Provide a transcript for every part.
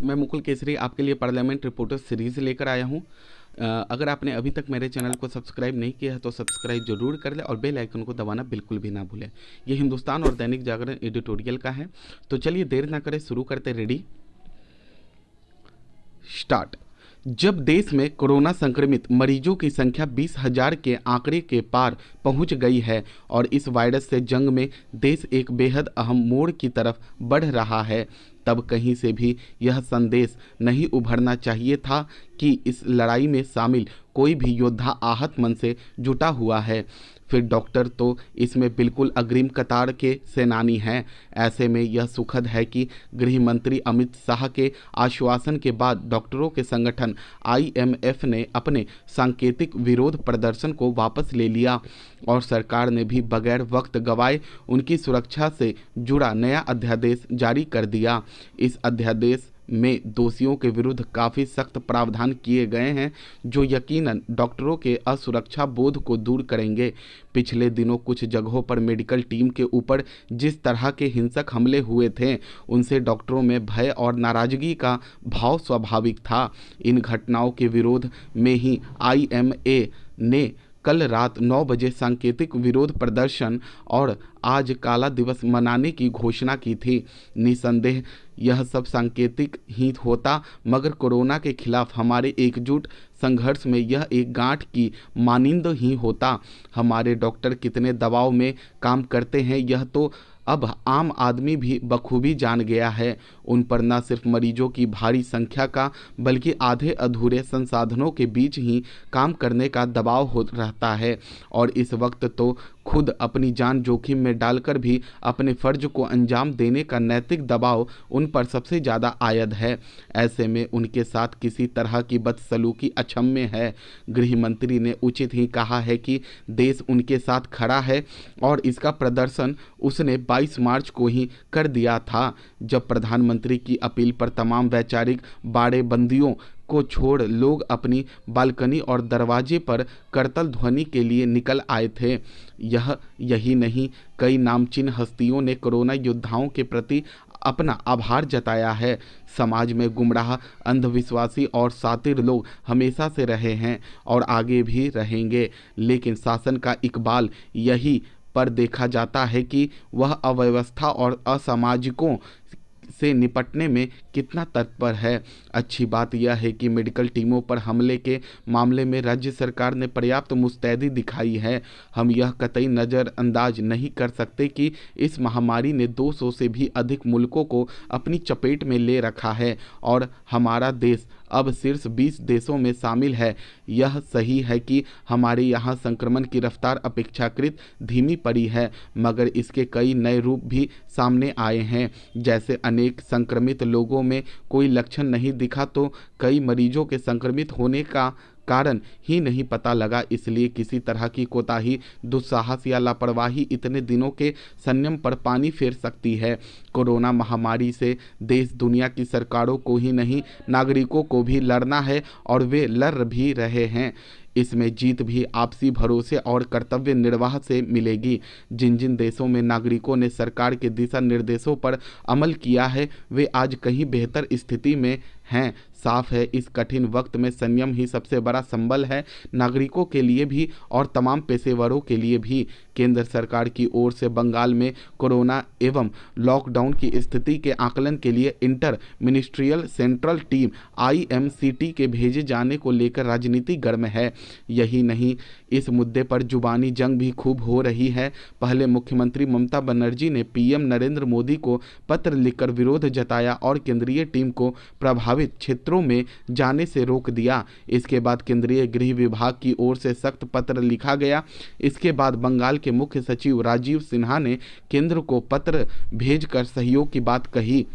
मैं मुकुल केसरी आपके लिए पार्लियामेंट रिपोर्टर सीरीज़ लेकर आया हूं। अगर आपने अभी तक मेरे चैनल को सब्सक्राइब नहीं किया है तो सब्सक्राइब जरूर कर ले और बेल आइकन को दबाना बिल्कुल भी ना भूलें। ये हिंदुस्तान और दैनिक जागरण एडिटोरियल का है। तो चलिए देर ना करें, शुरू करते। Ready, start. जब देश में कोरोना संक्रमित मरीजों की संख्या 20,000 के आंकड़े के पार पहुंच गई है और इस वायरस से जंग में देश एक बेहद अहम मोड़ की तरफ बढ़ रहा है, तब कहीं से भी यह संदेश नहीं उभरना चाहिए था कि इस लड़ाई में शामिल कोई भी योद्धा आहत मन से जुटा हुआ है। फिर डॉक्टर तो इसमें बिल्कुल अग्रिम कतार के सेनानी हैं। ऐसे में यह सुखद है कि गृह मंत्री अमित शाह के आश्वासन के बाद डॉक्टरों के संगठन IMF ने अपने सांकेतिक विरोध प्रदर्शन को वापस ले लिया और सरकार ने भी बगैर वक्त गवाए उनकी सुरक्षा से जुड़ा नया अध्यादेश जारी कर दिया। इस अध्यादेश में दोषियों के विरुद्ध काफ़ी सख्त प्रावधान किए गए हैं जो यकीनन डॉक्टरों के असुरक्षा बोध को दूर करेंगे। पिछले दिनों कुछ जगहों पर मेडिकल टीम के ऊपर जिस तरह के हिंसक हमले हुए थे उनसे डॉक्टरों में भय और नाराजगी का भाव स्वाभाविक था। इन घटनाओं के विरोध में ही IMA ने कल रात 9 बजे सांकेतिक विरोध प्रदर्शन और आज काला दिवस मनाने की घोषणा की थी। निसंदेह यह सब सांकेतिक ही होता, मगर कोरोना के खिलाफ हमारे एकजुट संघर्ष में यह एक गांठ की मानिंद ही होता। हमारे डॉक्टर कितने दबाव में काम करते हैं यह तो अब आम आदमी भी बखूबी जान गया है। उन पर न सिर्फ मरीजों की भारी संख्या का बल्कि आधे अधूरे संसाधनों के बीच ही काम करने का दबाव हो रहता है और इस वक्त तो खुद अपनी जान जोखिम में डालकर भी अपने फर्ज को अंजाम देने का नैतिक दबाव उन पर सबसे ज़्यादा आयद है। ऐसे में उनके साथ किसी तरह की बदसलूकी अक्षम्य है। गृह मंत्री ने उचित ही कहा है कि देश उनके साथ खड़ा है और इसका प्रदर्शन उसने 22 मार्च को ही कर दिया था, जब प्रधानमंत्री की अपील पर तमाम वैचारिक बाड़ेबंदियों को छोड़ लोग अपनी बालकनी और दरवाजे पर करतल ध्वनि के लिए निकल आए थे। यही नहीं, कई नामचीन हस्तियों ने कोरोना योद्धाओं के प्रति अपना आभार जताया है। समाज में गुमराह, अंधविश्वासी और सातिर लोग हमेशा से रहे हैं और आगे भी रहेंगे, लेकिन शासन का इकबाल यही पर देखा जाता है कि वह अव्यवस्था और असामाजिकों से निपटने में कितना तत्पर है। अच्छी बात यह है कि मेडिकल टीमों पर हमले के मामले में राज्य सरकार ने पर्याप्त मुस्तैदी दिखाई है। हम यह कतई नज़रअंदाज नहीं कर सकते कि इस महामारी ने 200 से भी अधिक मुल्कों को अपनी चपेट में ले रखा है और हमारा देश अब शीर्ष 20 देशों में शामिल है। यह सही है कि हमारे यहाँ संक्रमण की रफ्तार अपेक्षाकृत धीमी पड़ी है, मगर इसके कई नए रूप भी सामने आए हैं। जैसे अनेक संक्रमित लोगों में कोई लक्षण नहीं दिखा तो कई मरीजों के संक्रमित होने का कारण ही नहीं पता लगा। इसलिए किसी तरह की कोताही, दुस्साहस या लापरवाही इतने दिनों के संयम पर पानी फेर सकती है। कोरोना महामारी से देश दुनिया की सरकारों को ही नहीं, नागरिकों को भी लड़ना है और वे लड़ भी रहे हैं। इसमें जीत भी आपसी भरोसे और कर्तव्य निर्वाह से मिलेगी। जिन जिन देशों में नागरिकों ने सरकार के दिशा निर्देशों पर अमल किया है वे आज कहीं बेहतर स्थिति में हैं। साफ है, इस कठिन वक्त में संयम ही सबसे बड़ा संबल है, नागरिकों के लिए भी और तमाम पेशेवरों के लिए भी। केंद्र सरकार की ओर से बंगाल में कोरोना एवं लॉकडाउन की स्थिति के आकलन के लिए inter ministerial central team IMCT के भेजे जाने को लेकर राजनीति गर्म है। यही नहीं, इस मुद्दे पर जुबानी जंग भी खूब हो रही है। पहले मुख्यमंत्री ममता बनर्जी ने PM नरेंद्र मोदी को पत्र लिखकर विरोध जताया और केंद्रीय टीम को प्रभावित क्षेत्रों में जाने से रोक दिया। इसके बाद केंद्रीय गृह विभाग की ओर से सख्त पत्र लिखा गया। इसके बाद बंगाल के मुख्य सचिव राजीव सिन्हा ने केंद्र को पत्र भेजकर सहयोग की बात कही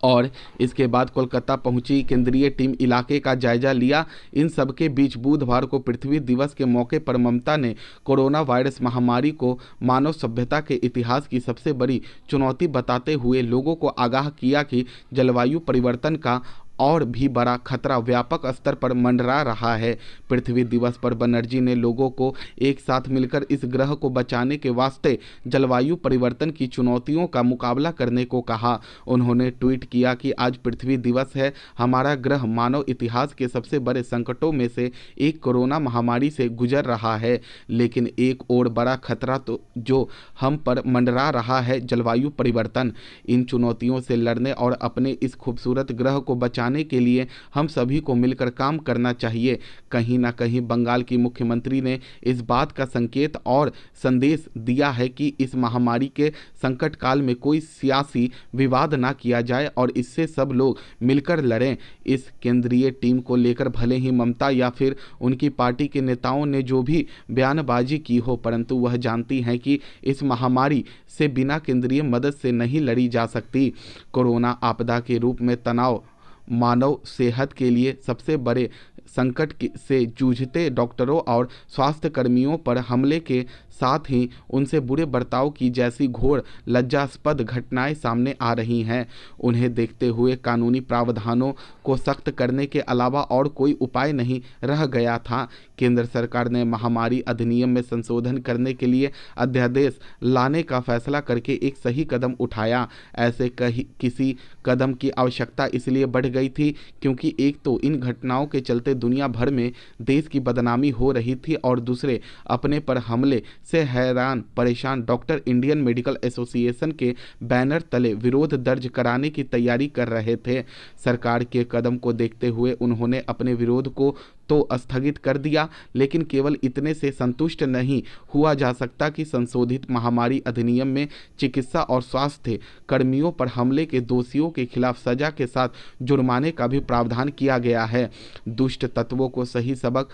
और इसके बाद कोलकाता पहुंची केंद्रीय टीम इलाके का जायजा लिया। इन सब के बीच बुधवार को पृथ्वी दिवस के मौके पर ममता ने कोरोना वायरस महामारी को मानव सभ्यता के इतिहास की सबसे बड़ी चुनौती बताते हुए लोगों को आगाह किया कि जलवायु परिवर्तन का और भी बड़ा खतरा व्यापक स्तर पर मंडरा रहा है। पृथ्वी दिवस पर बनर्जी ने लोगों को एक साथ मिलकर इस ग्रह को बचाने के वास्ते जलवायु परिवर्तन की चुनौतियों का मुकाबला करने को कहा। उन्होंने ट्वीट किया कि आज पृथ्वी दिवस है। हमारा ग्रह मानव इतिहास के सबसे बड़े संकटों में से एक कोरोना महामारी से गुजर रहा है, लेकिन एक और बड़ा खतरा तो जो हम पर मंडरा रहा है, जलवायु परिवर्तन। इन चुनौतियों से लड़ने और अपने इस खूबसूरत ग्रह को बचाने के लिए हम सभी को मिलकर काम करना चाहिए। कहीं ना कहीं बंगाल की मुख्यमंत्री ने इस बात का संकेत और संदेश दिया है कि इस महामारी के संकट काल में कोई सियासी विवाद ना किया जाए और इससे सब लोग मिलकर लड़ें। इस केंद्रीय टीम को लेकर भले ही ममता या फिर उनकी पार्टी के नेताओं ने जो भी बयानबाजी की हो, परंतु वह जानती हैं कि इस महामारी से बिना केंद्रीय मदद से नहीं लड़ी जा सकती। कोरोना आपदा के रूप में तनाव मानव सेहत के लिए सबसे बड़े संकट से जूझते डॉक्टरों और स्वास्थ्य कर्मियों पर हमले के साथ ही उनसे बुरे बर्ताव की जैसी घोर लज्जास्पद घटनाएं सामने आ रही हैं। उन्हें देखते हुए कानूनी प्रावधानों को सख्त करने के अलावा और कोई उपाय नहीं रह गया था। केंद्र सरकार ने महामारी अधिनियम में संशोधन करने के लिए अध्यादेश लाने का फैसला करके एक सही कदम उठाया। ऐसे किसी कदम की आवश्यकता इसलिए बढ़ गई थी क्योंकि एक तो इन घटनाओं के चलते दुनिया भर में देश की बदनामी हो रही थी और दूसरे अपने पर हमले से हैरान परेशान डॉक्टर इंडियन मेडिकल एसोसिएशन के बैनर तले विरोध दर्ज कराने की तैयारी कर रहे थे। सरकार के कदम को देखते हुए उन्होंने अपने विरोध को तो स्थगित कर दिया, लेकिन केवल इतने से संतुष्ट नहीं हुआ जा सकता कि संशोधित महामारी अधिनियम में चिकित्सा और स्वास्थ्य कर्मियों पर हमले के दोषियों के खिलाफ सजा के साथ जुर्माने का भी प्रावधान किया गया है। दुष्ट तत्वों को सही सबक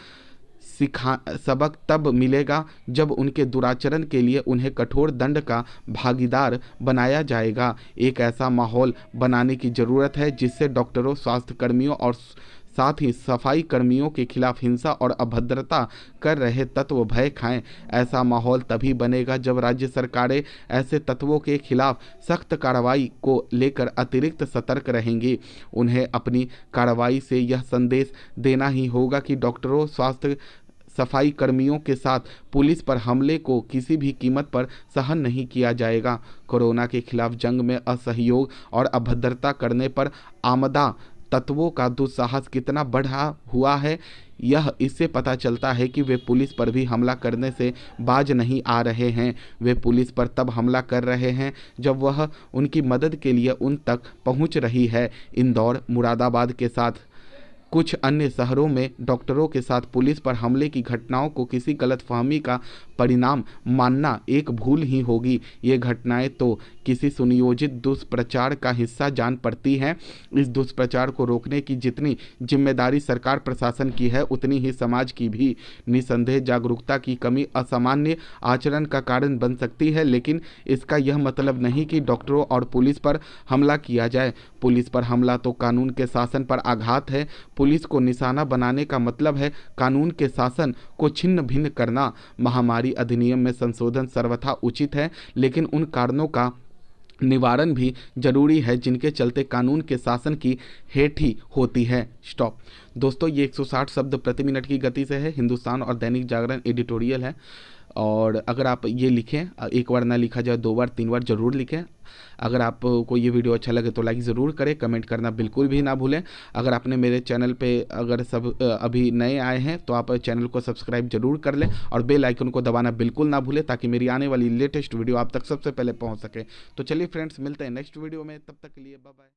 तब मिलेगा जब उनके दुराचरण के लिए उन्हें कठोर दंड का भागीदार बनाया जाएगा। एक ऐसा माहौल बनाने की जरूरत है जिससे डॉक्टरों, स्वास्थ्य कर्मियों और साथ ही सफाई कर्मियों के खिलाफ हिंसा और अभद्रता कर रहे तत्व भय खाएं। ऐसा माहौल तभी बनेगा जब राज्य सरकारें ऐसे तत्वों के खिलाफ सख्त कार्रवाई को लेकर अतिरिक्त सतर्क रहेंगी। उन्हें अपनी कार्रवाई से यह संदेश देना ही होगा कि डॉक्टरों, स्वास्थ्य सफाई कर्मियों के साथ पुलिस पर हमले को किसी भी कीमत पर सहन नहीं किया जाएगा। कोरोना के खिलाफ जंग में असहयोग और अभद्रता करने पर आमदा तत्वों का दुस्साहस कितना बढ़ा हुआ है, यह इससे पता चलता है कि वे पुलिस पर भी हमला करने से बाज नहीं आ रहे हैं। वे पुलिस पर तब हमला कर रहे हैं जब वह उनकी मदद के लिए उन तक पहुंच रही है। इंदौर, मुरादाबाद के साथ कुछ अन्य शहरों में डॉक्टरों के साथ पुलिस पर हमले की घटनाओं को किसी गलतफहमी का परिणाम मानना एक भूल ही होगी। ये घटनाएं तो किसी सुनियोजित दुष्प्रचार का हिस्सा जान पड़ती हैं। इस दुष्प्रचार को रोकने की जितनी जिम्मेदारी सरकार प्रशासन की है, उतनी ही समाज की भी। निसंदेह जागरूकता की कमी असामान्य आचरण का कारण बन सकती है, लेकिन इसका यह मतलब नहीं कि डॉक्टरों और पुलिस पर हमला किया जाए। पुलिस पर हमला तो कानून के शासन पर आघात है। पुलिस को निशाना बनाने का मतलब है कानून के शासन को छिन्न भिन्न करना। महामारी अधिनियम में संशोधन सर्वथा उचित है, लेकिन उन कारणों का निवारण भी जरूरी है जिनके चलते कानून के शासन की हेठी होती है। स्टॉप। दोस्तों, ये 160 शब्द प्रति मिनट की गति से है। हिंदुस्तान और दैनिक जागरण एडिटोरियल है, और अगर आप ये लिखें, एक बार ना लिखा जाए, 2 बार 3 बार जरूर लिखें। अगर आपको ये वीडियो अच्छा लगे तो लाइक ज़रूर करें, कमेंट करना बिल्कुल भी ना भूलें। अगर आपने मेरे चैनल पे अगर अभी नए आए हैं तो आप चैनल को सब्सक्राइब जरूर कर लें और बेल आइकन को दबाना बिल्कुल ना भूलें, ताकि मेरी आने वाली लेटेस्ट वीडियो आप तक सबसे पहले पहुंच सके। तो चलिए फ्रेंड्स, मिलते हैं नेक्स्ट वीडियो में, तब तक के लिए बाय बाय।